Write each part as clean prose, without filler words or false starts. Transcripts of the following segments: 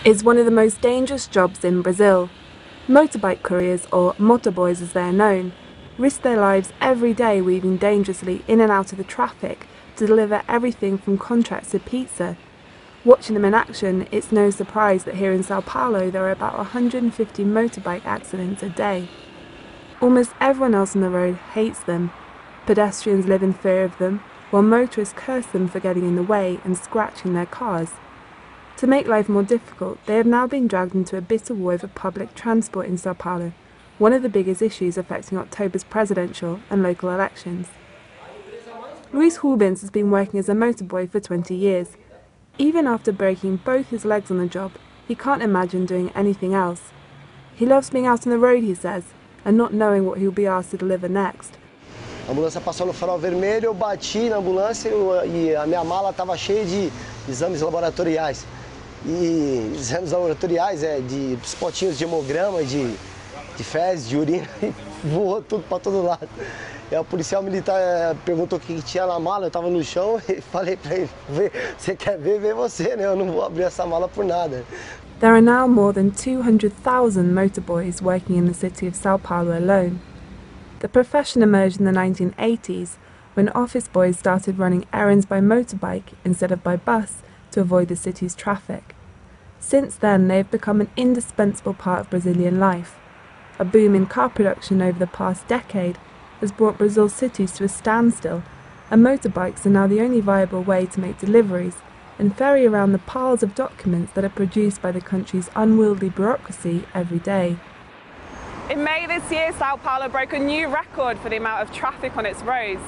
is one of the most dangerous jobs in Brazil. Motorbike couriers, or motoboys as they are known, risk their lives every day weaving dangerously in and out of the traffic to deliver everything from contracts to pizza. Watching them in action, it's no surprise that here in São Paulo there are about 150 motorbike accidents a day. Almost everyone else on the road hates them. Pedestrians live in fear of them, while motorists curse them for getting in the way and scratching their cars. To make life more difficult, they have now been dragged into a bitter war over public transport in São Paulo, one of the biggest issues affecting October's presidential and local elections. Luis Rubens has been working as a motorboy for 20 years. Even after breaking both his legs on the job, he can't imagine doing anything else. He loves being out on the road, he says, and not knowing what he'll be asked to deliver next. A ambulância passou no farol vermelho, eu bati na ambulância e a minha mala estava cheia de exames laboratoriais. E exames laboratoriais de potinhos de hemograma, de fezes, de urina, e voou tudo para todo lado. E o policial militar perguntou o que tinha na mala, eu estava no chão e falei para ele, você quer ver, vê você, né? Eu não vou abrir essa mala por nada. There are now more than 200,000 motorboys working in the city of São Paulo alone. The profession emerged in the 1980s when office boys started running errands by motorbike instead of by bus to avoid the city's traffic. Since then, they have become an indispensable part of Brazilian life. A boom in car production over the past decade has brought Brazil's cities to a standstill, and motorbikes are now the only viable way to make deliveries and ferry around the piles of documents that are produced by the country's unwieldy bureaucracy every day. In May this year, São Paulo broke a new record for the amount of traffic on its roads.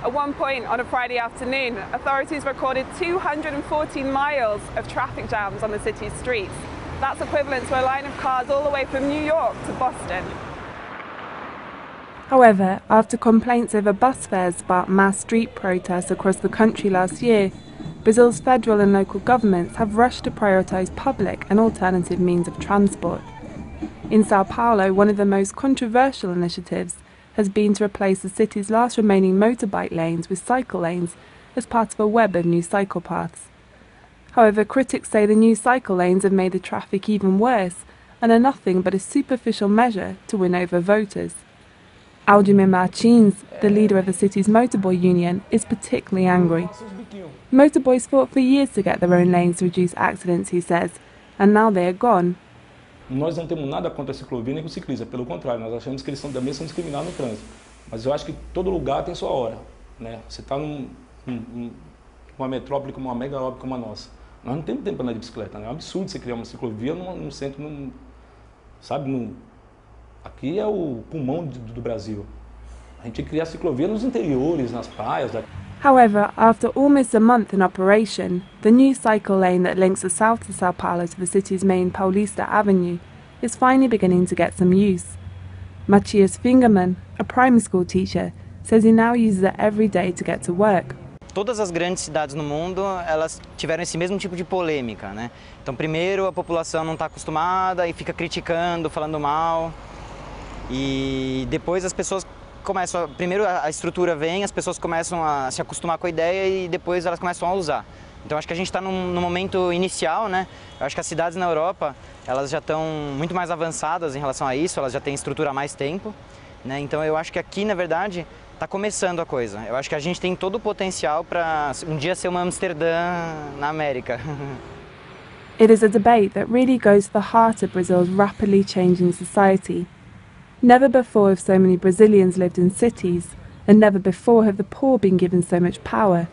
At one point on a Friday afternoon, authorities recorded 214 miles of traffic jams on the city's streets. That's equivalent to a line of cars all the way from New York to Boston. However, after complaints over bus fares sparked mass street protests across the country last year, Brazil's federal and local governments have rushed to prioritise public and alternative means of transport. In São Paulo, one of the most controversial initiatives has been to replace the city's last remaining motorbike lanes with cycle lanes as part of a web of new cycle paths. However, critics say the new cycle lanes have made the traffic even worse and are nothing but a superficial measure to win over voters. Aldemir Martins, the leader of the city's motorboy union, is particularly angry. Motorboys fought for years to get their own lanes to reduce accidents, he says, and now they are gone. Nós não temos nada contra a ciclovia nem com o ciclista, pelo contrário, nós achamos que eles também são discriminados no trânsito. Mas eu acho que todo lugar tem sua hora, né? Você está numa metrópole como uma megalópole como a nossa. Nós não temos tempo para andar de bicicleta, né? É um absurdo você criar uma ciclovia num centro, sabe? Aqui é o pulmão do Brasil. A gente tem que criar ciclovia nos interiores, nas praias. However, after almost a month in operation, the new cycle lane that links the south of São Paulo to the city's main Paulista Avenue is finally beginning to get some use. Matthias Fingerman, a primary school teacher, says he now uses it every day to get to work. Todas as grandes cidades no mundo, elas tiveram esse mesmo tipo de polêmica, né? Então, primeiro a população não está acostumada e fica criticando, falando mal. E depois as pessoas começam, primeiro a estrutura vem, as pessoas começam a se acostumar com a ideia e depois elas começam a usar. Então acho que a gente está no momento inicial, né? Eu acho que as cidades na Europa, elas já estão muito mais avançadas em relação a isso, elas já têm estrutura há mais tempo, né? Então eu acho que aqui, na verdade, está começando a coisa. Eu acho que a gente tem todo o potencial para um dia ser uma Amsterdã na América. It is a debate that really goes to the heart of Brazil's rapidly changing society. Never before have so many Brazilians lived in cities, and never before have the poor been given so much power.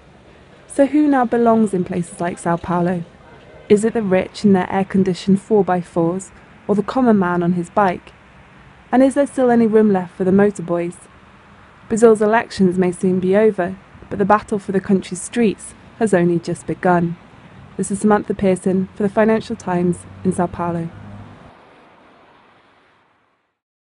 So who now belongs in places like São Paulo? Is it the rich in their air-conditioned 4x4s, or the common man on his bike? And is there still any room left for the motorboys? Brazil's elections may soon be over, but the battle for the country's streets has only just begun. This is Samantha Pearson for the Financial Times in São Paulo.